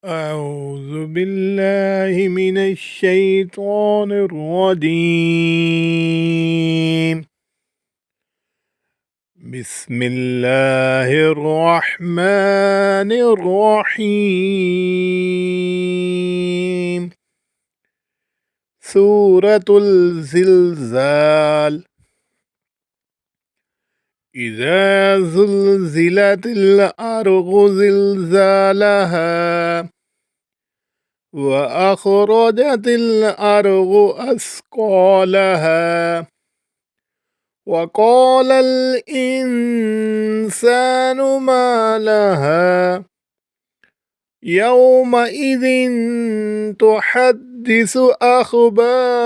أعوذ بالله من الشيطان الرجيم. بسم الله الرحمن الرحيم. سورة الزلزال. إذا زلزلت الأرض زلزالها وأخرجت الأرض أثقالها وقال الإنسان ما لها يومئذ تحدث أخبارها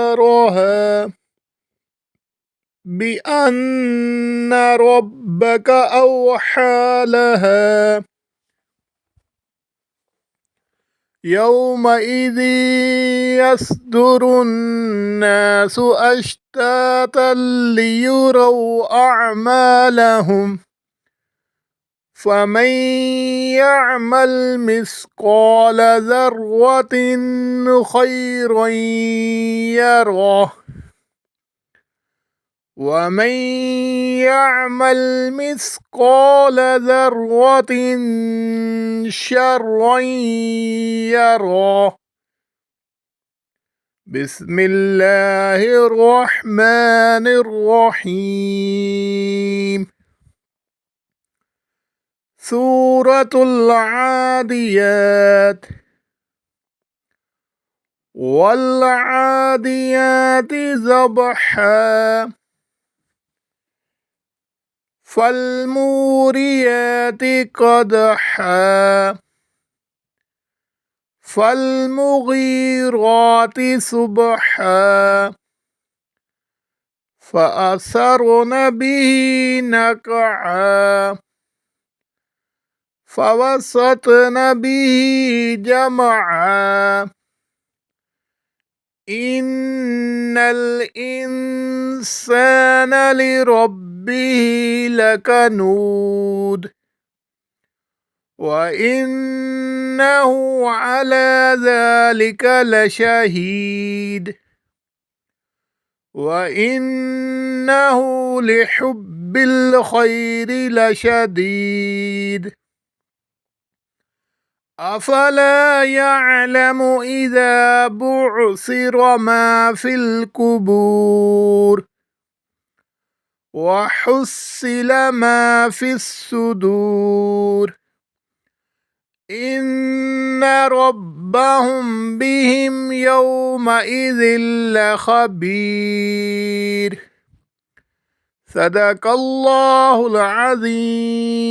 بأن ربك أوحى لها يومئذ يصدر الناس أشتاتا ليروا أعمالهم فمن يعمل مثقال ذرة خيرا يره ومن يعمل مثقال ذرة شرا يره. بسم الله الرحمن الرحيم. سورة العاديات. والعاديات ضبحا فالموريات قدحا فالمغيرات صبحا فأثرن به نقعا فوسطن به جمعا إن الإنسان لربه لكنود وإنه على ذلك لشهيد وإنه لحب الخير لشديد أفلا يعلم إذا بعثر ما في القبور وحصل ما في الصدور إن ربهم بهم يومئذ لخبير. صدق الله العظيم.